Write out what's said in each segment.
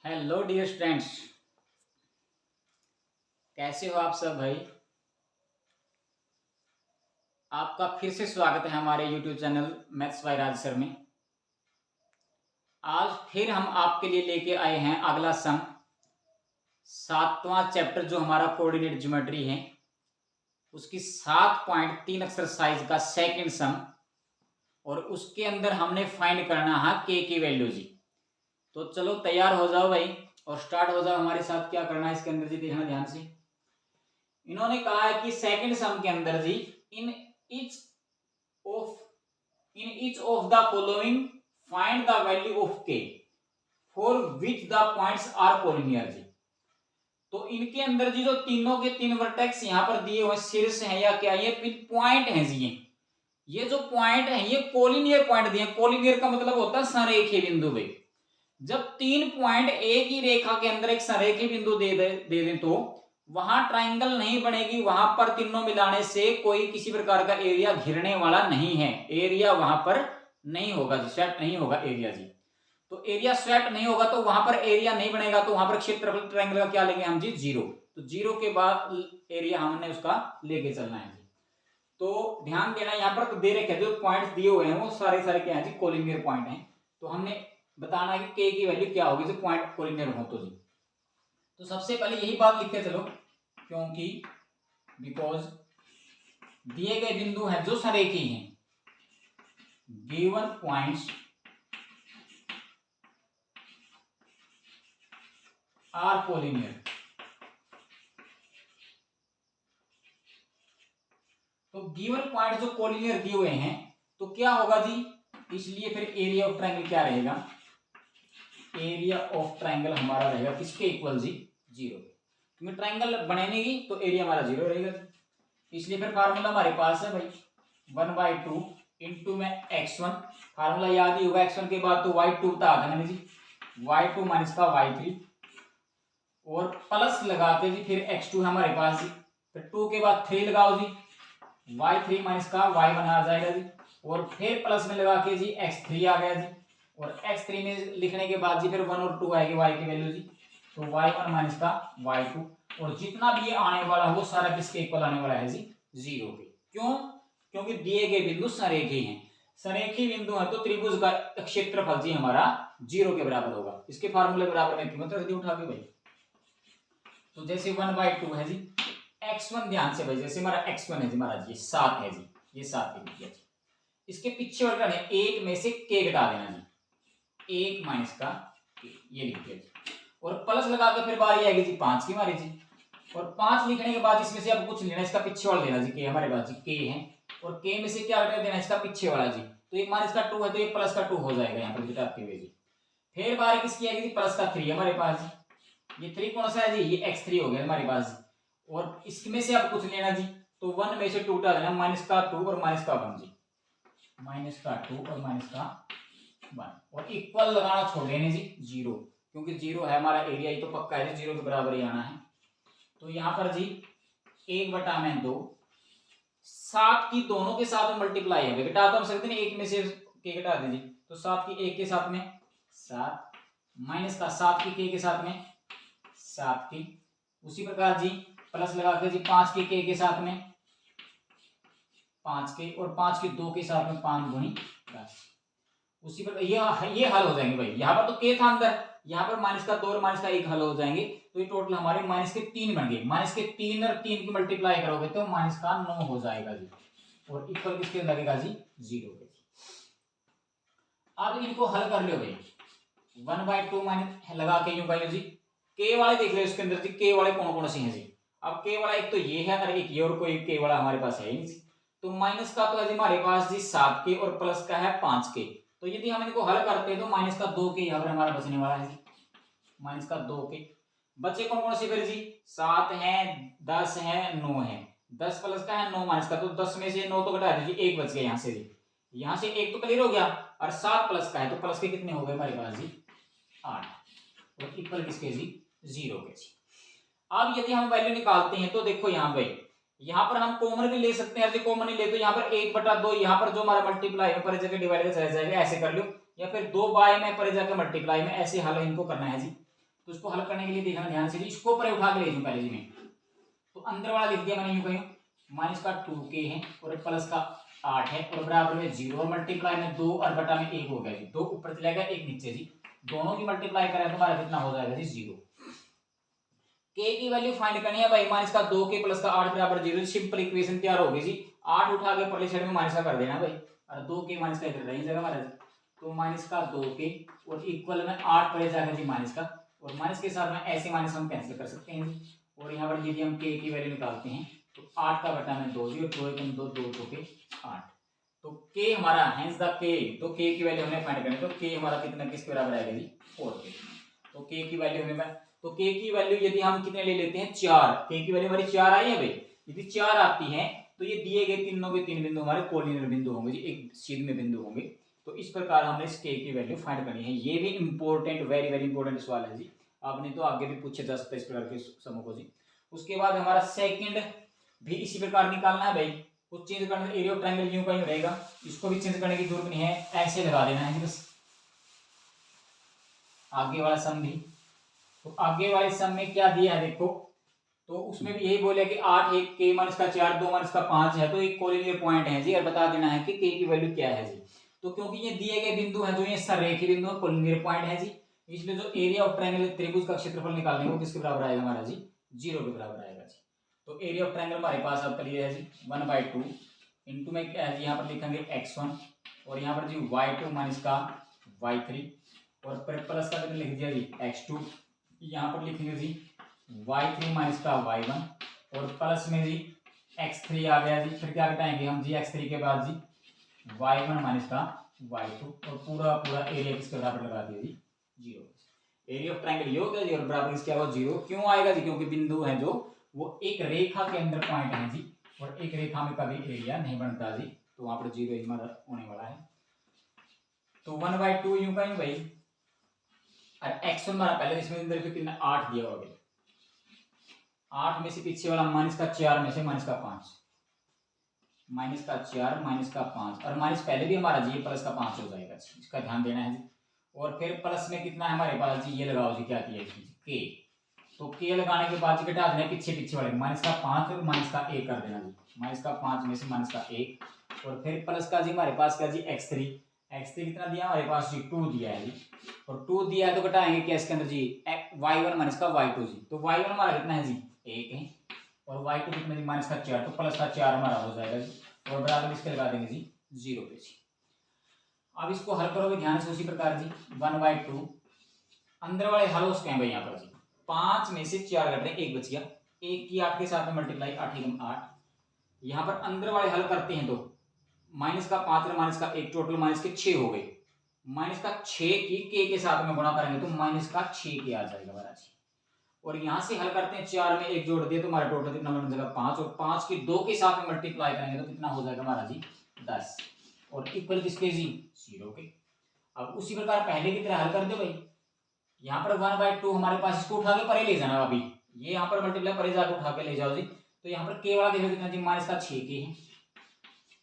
Hello dear students, कैसे हो आप सब भाई। आपका फिर से स्वागत है हमारे YouTube channel maths by Raj sir में। आज फिर हम आपके लिए लेके आए हैं अगला सम, 7वां चैप्टर जो हमारा कोऑर्डिनेट ज्योमेट्री है, उसकी 7.3 एक्सरसाइज का सेकंड सम। और उसके अंदर हमने फाइंड करना है के की वैल्यू जी। तो चलो तैयार हो जाओ भाई और स्टार्ट हो जाओ हमारे साथ। क्या करना है इसके अंदर जी, देखना ध्यान से। इन्होंने कहा है कि सेकंड सम के अंदर जी इन each of the following find the value of k for which the points are collinear जी। तो इनके अंदर जी जो तीनों के तीन वर्टेक्स यहाँ पर दिए हुए शीर्ष हैं या क्या, ये पिन पॉइंट हैं जी। ये जो पॉइंट है ये कोलिनियर पॉइंट दिए। कोलिनियर का मतलब होता है संरेखी बिंदु भाई। जब तीन पॉइंट एक ही रेखा के अंदर एक संरेखी बिंदु दे दें तो वहां ट्राइंगल नहीं बनेगी। वहां पर तीनों मिलाने से कोई किसी प्रकार का एरिया घिरने वाला नहीं है। एरिया वहां पर नहीं होगा जी, स्वेट नहीं होगा एरिया जी। तो एरिया स्वेट नहीं होगा तो वहां पर एरिया नहीं बनेगा। तो वहां पर क्षेत्रफल ट्राइंगल का क्या लेंगे हम जी, 0। तो 0 के बाद एरिया हमने उसका लेके चलना है जी। तो ध्यान देना, यहाँ पर दे रखे जो पॉइंट्स दिए हुए हैं वो सारे सारे क्या है जी, कोलिनियर पॉइंट हैं। तो हमने बताना है कि के की वैल्यू क्या होगी जो पॉइंट कोलिनियर हो तो जी। तो सबसे पहले यही बात लिख के चलो, क्योंकि बिकॉज दिए गए बिंदु हैं जो संरेखी हैं, गिवन पॉइंट्स आर कोलिनियर। तो गिवन पॉइंट जो कोलिनियर दिए हुए हैं तो क्या होगा जी, इसलिए फिर एरिया ऑफ ट्राइंगल क्या रहेगा, एरिया ऑफ ट्राइंगल हमारा रहेगा किसके इक्वल जी, 0। क्योंकि ट्राइंगल बनेगी तो एरिया हमारा 0 रहेगा जी। इसलिए फिर फार्मूला हमारे पास है भाई 1/2 इंटू में x1। फार्मूला याद ही होगा, x1 के बाद तो y2 बता देना जी, y2 माइनस का y3 और प्लस लगा के जी फिर x2 है हमारे पास जी। फिर 2 के बाद 3 लगाओ जी, y3 माइनस का y1 आ जाएगा जी। और फिर प्लस में लगा के जी x3 आ गया जी। और x3 में लिखने के बाद जी फिर 1 और 2 आएगी y की वैल्यू जी। तो y1 माइनस का y2 और जितना भी ये आने वाला है वो सारा किसके इक्वल आने वाला है जी, 0 के। क्यों? क्योंकि दिए गए बिंदु संरेखी हैं। संरेखी बिंदु है तो त्रिभुज का क्षेत्रफल जी हमारा 0 के बराबर होगा। इसके फार्मूले बराबर में कीमत रख दी उठा के भाई। तो जैसे 1/2 है जी, x1 ध्यान से भाई, जैसे हमारा x1 है जी, हमारा जी 7 है जी, ये 7 लिख दिया जी। इसके पीछे वाला है 1 में से k घटा देना जी, 1 माइनस का k, ये लिख दिया जी। और प्लस लगा के फिर बारी आएगी जी 5 की हमारी जी। और 5 लिखने के बाद इसमें से अब कुछ लेना, इसका पीछे वाला लेना जी, k हमारे पास जी k है। और k में से क्या घटा देना, इसका पीछे वाला जी। तो ये माइनस का 2 है तो ये प्लस का 2 हो जाएगा यहाँ पर घटाते हुए जी। फिर बारी किसकी आएगी जी, प्लस का 3 हमारे पास जी। ये 3 कौन सा है जी, ये x3 हो गया हमारे पास जी। और इसमें से अब कुछ लेना जी, तो 1 में से 2 हटा देना, माइनस का 2 और माइनस का 1 जी, माइनस का 2 और माइनस का 1। और इक्वल लगाना छोड़ देने जी 0, क्योंकि 0 है हमारा एरिया, ये तो पक्का है जी, 0 के बराबर ही आना है। तो यहाँ पर जी 1/2 7 की दोनों के साथ में मल्टीप्लाई है, घटा तो हम सकते हैं, 1 में से k घटा दीजिए तो 7 की 1 के साथ में 7 माइनस का 7 की k के साथ में 7 की। उसी प्रकार जी प्लस लगा के जी 5 की k के साथ में 5 के और 5 की 2 के साथ में 5 गुणी 10। उसी प्रकार ये हल हो जाएंगे भाई। यहाँ पर तो k था अंदर, यहाँ पर माइनस का 2 और माइनस का 1 हल हो जाएंगे। तो ये टोटल हमारे माइनस के 3 बन गए। माइनस के 3 और 3 की मल्टीप्लाई करोगे तो माइनस का 9 हो जाएगा जी। और इक्वल किसके लगेगा जी, 0 के। अब इनको हल कर लो भाई, 1/2 माइनस लगा के यूं कर लो जी। k वाले देख लो इसके अंदर जी, k वाले कौन कौन से हैं जी। अब k वाला एक तो ये है और एक ये, और कोई k वाला हमारे पास है ही नहीं। तो माइनस का तो है जी हमारे पास जी 7 के और प्लस का है 5 के। तो यदि हम इनको हल करते हैं तो माइनस का 2 के यहाँ पर हमारा बचने वाला है जी, माइनस का 2 के। बचे कौन कौन से फिर जी, 7 है, 10 है, 9 है। 10 प्लस का है 9 माइनस का, तो 10 में से 9 तो घटा दीजिए, 1 बच गया यहाँ से जी। यहाँ से 1 तो क्लियर हो गया। और 7 प्लस का है तो प्लस के कितने हो गए हमारे पास जी, 8। और इक्वल किसके जी, 0 के जी। अब यदि हम वैल्यू निकालते हैं तो देखो यहाँ पे, यहाँ पर हम कॉमन भी ले सकते हैं। यदि कॉमन नहीं ले तो यहाँ पर 1/2 यहाँ पर जो हमारा मल्टीप्लाई में पर जगह डिवाइड चला जाएगा, ऐसे कर लो। या फिर 2 बाय में पर जगह मल्टीप्लाई में, ऐसे हल इनको करना है जी। तो इसको हल करने के लिए देखना ध्यान से, इसको ऊपर उठा के ले जाऊं पहले जी मैं। तो अंदर वाला लिख दिया मैंने यूं कहीं, माइनस का 2k है और प्लस का 8 है और बराबर में 0 और मल्टीप्लाई में 2 और बटा में 1 हो गया जी। 2 ऊपर चला गया 1 नीचे जी, दोनों की मल्टीप्लाई करें तो हमारा कितना हो जाएगा जी 0। k की वैल्यू फाइंड करनी है भाई, माइनस का 2k प्लस का 8 बराबर 0। सिंपल इक्वेशन तैयार होगी जी। 8 उठा के परली साइड में माइनस का कर देना भाई, और 2k माइनस का इधर रह जाएगा हमारा। तो माइनस का 2k और इक्वल में 8 पड़े जाएगा जी माइनस का, और माइनस के साथ में ऐसे माइनस हम कैंसिल कर सकते हैं जी। और यहाँ पर यदि हम k की वैल्यू निकालते हैं तो 8 का बटा में 2 जी, और 2 1 2 2 2 के 8। तो k हमारा हेंस द k, तो k की वैल्यू हमने फाइंड करनी है। तो k हमारा कितना किसके बराबर आएगा जी 4k। तो k की वैल्यू हमें, तो k की वैल्यू यदि हम कितने ले लेते हैं 4, k की वैल्यू हमारी 4 आई है भाई। यदि 4 आती है तो ये दिए गए तीनों के तीन बिंदु हमारे कोलिनियर बिंदु होंगे जी, एक सीध में बिंदु होंगे। तो इस प्रकार हमने इस k की वैल्यू फाइंड करनी है। ये भी इंपॉर्टेंट, वेरी वेरी इंपॉर्टेंट सवाल है जी, आपने तो आगे भी पूछे जा सकता है इस प्रकार के समूह को जी। उसके बाद हमारा सेकंड भी इसी प्रकार निकालना है भाई। कुछ चेंज करना, एरिया ऑफ ट्रायंगल यूं कहीं रहेगा, इसको भी चेंज करने की जरूरत नहीं है, ऐसे लगा देना है बस आगे वाला सम भी। तो आगे वाले सम में क्या दिया है देखो, तो उसमें भी यही बोले कि 8 1 k माइनस का 4 2 माइनस का 5 है, तो एक कोलिनियर पॉइंट है जी, और बता देना है कि k की वैल्यू क्या है जी। तो क्योंकि ये दिए गए बिंदु हैं जो ये सररेखीय बिंदु है, कोलिनियर पॉइंट है जी, इसलिए जो एरिया ऑफ ट्रायंगल त्रिभुज का क्षेत्रफल निकालने है वो किसके बराबर आएगा हमारा जी 0 के बराबर आएगा जी। तो एरिया ऑफ ट्रायंगल हमारे पास अब क्लियर है जी 1/2 इंटू में क्या है जी, यहाँ पर लिखेंगे x1 और यहाँ पर जी y2 माइनस का y3 और प्लस का लिख दिया जी x2, यहाँ पर लिखेंगे जी y3 माइनस का y1 और प्लस में जी x3 आ गया जी। फिर क्या घटाएंगे हम जी x3 के बाद जी y1 माइनस का y2 और पूरा पूरा एरिया किसके बराबर लगा दिया जी 0। एरिया ऑफ ट्रायंगल ये हो गया जी, और बराबर इसके बाद 0 क्यों आएगा जी, क्योंकि बिंदु है जो वो एक रेखा के अंदर पॉइंट है जी, और एक रेखा में कभी एरिया नहीं बनता जी, तो वहां पर 0 हमारा होने वाला है। तो 1/2 यूं कहीं भाई, और x1 हमारा पहले इसमें अंदर कितना 8 दिया होगा, 8 में से पीछे वाला माइनस का 4 में से माइनस का 5, माइनस का 4 माइनस का 5, और माइनस पहले भी हमारा जी प्लस का 5 हो जाएगा, इसका ध्यान देना है जी। और फिर प्लस में कितना है हमारे पास जी, ये लगाओ जी क्या किया k, तो k लगाने के बाद घटा देना पीछे पीछे वाले माइनस का 5 और माइनस का 1 कर देना जी, माइनस का 5 में से माइनस का 1 और फिर प्लस का जी हमारे पास क्या जी x3 कितना दिया हमारे पास जी 2 दिया है जी, और 2 दिया है तो घटाएंगे क्या इसके अंदर जी y1 माइनस का y2 जी। तो y1 हमारा कितना है जी 1 है और y2 कितना जी माइनस का 4, तो प्लस का 4 हमारा हो जाएगा जी, और बराबर इसके लगा देंगे जी 0 पे जी। अब इसको हल करोगे ध्यान से उसी प्रकार जी 1/2 अंदर वाले हल उसके हैं भाई, यहाँ पर जी 5 में से 4 घट रहे 1 बच गया, 1 की 8 के साथ में मल्टीप्लाई 8 एकम 8, यहाँ पर अंदर वाले हल करते हैं तो माइनस का 5 और माइनस का 1 टोटल माइनस के 6 हो गए, माइनस का 6 की k के साथ में गुणा करेंगे तो माइनस का 6 के आ जाएगा हमारा जी। और यहाँ से हल करते हैं 4 में 1 जोड़ दिए तो हमारा टोटल कितना बन जाएगा 5, और 5 के 2 के साथ में मल्टीप्लाई करेंगे तो कितना हो जाएगा हमारा जी 10, और इक्वल किसके जी 0 के। अब उसी प्रकार पहले की तरह हल कर दो भाई, यहाँ पर 1/2 हमारे पास, इसको उठा के परे ले जाना, अभी ये यहाँ पर मल्टीप्लाई परे जाकर उठा के ले जाओ जी। तो यहाँ पर k वाला देखो कितना जी माइनस का 6k है,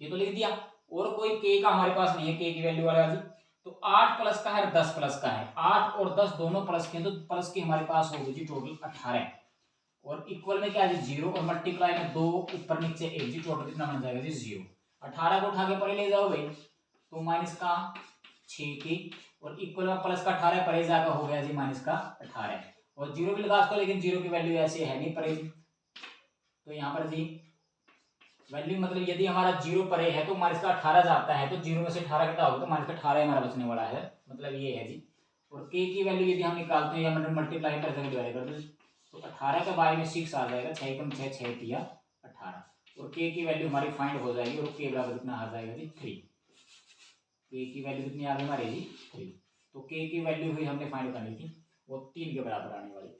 ये तो लिख दिया, और कोई k का हमारे पास नहीं है, k की वैल्यू वाला जी। तो 8 प्लस का है 10 प्लस का है, 8 और 10 दोनों प्लस के, तो प्लस के हमारे पास होगी जी टोटल 18, और इक्वल में क्या है जी 0 और मल्टीप्लाई में 2 ऊपर नीचे 1 जी, टोटल कितना बन जाएगा जी 0। 18 को उठा के परे ले जाओ भाई तो माइनस का 6k और इक्वल में प्लस का 18 परे जाकर हो गया जी माइनस का 18, और 0 भी लगा सकते, लेकिन 0 की वैल्यू ऐसे है नहीं परे जी। तो यहाँ पर जी वैल्यू मतलब यदि हमारा 0 परे है तो माइनस का 18 जाता है, तो 0 में से 18 घटा होगा तो माइनस का 18 हमारा बचने वाला है, मतलब ये है जी। और k की वैल्यू यदि हम निकालते हैं या मतलब मल्टीप्लाई कर देंगे डिवाइड कर दो तो 18 का बाई में 6 आ जाएगा, 6 कम 6 6 दिया 18, और k की वैल्यू हमारी फाइंड हो जाएगी, और k बराबर कितना आ जाएगा जी 3, k की वैल्यू कितनी आ गई हमारी जी 3। तो k की वैल्यू हुई हमने फाइंड करनी थी वो 3 के बराबर आने वाली थी।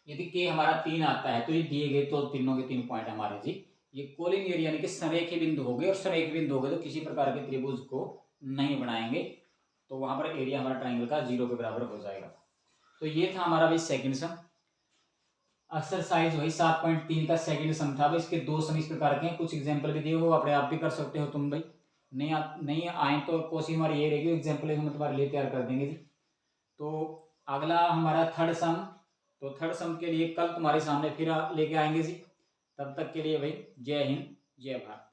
यदि k हमारा 3 आता है तो ये दिए गए तो तीनों के 3 पॉइंट हमारे जी ये कोलिनियर यानी कि संरेखीय बिंदु हो गए, और संरेखीय बिंदु हो गए तो किसी प्रकार के त्रिभुज को नहीं बनाएंगे, तो वहां पर एरिया हमारा ट्रायंगल का 0 के बराबर हो जाएगा। तो ये था हमारा भाई सेकंड सम, एक्सरसाइज वही 7.3 का सेकंड सम था भाई। इसके 2 सम इस प्रकार के हैं, कुछ एग्जांपल भी दिए हो, अपने आप भी कर सकते हो तुम भाई, नहीं आए तो कोशिश हमारी ये रहेगी एग्जाम्पल हम तुम्हारे लिए तैयार कर देंगे जी। तो अगला हमारा थर्ड सम। तो थर्ड सम के लिए कल तुम्हारे सामने फिर लेके आएंगे जी। तब तक के लिए भाई जय हिंद जय भारत।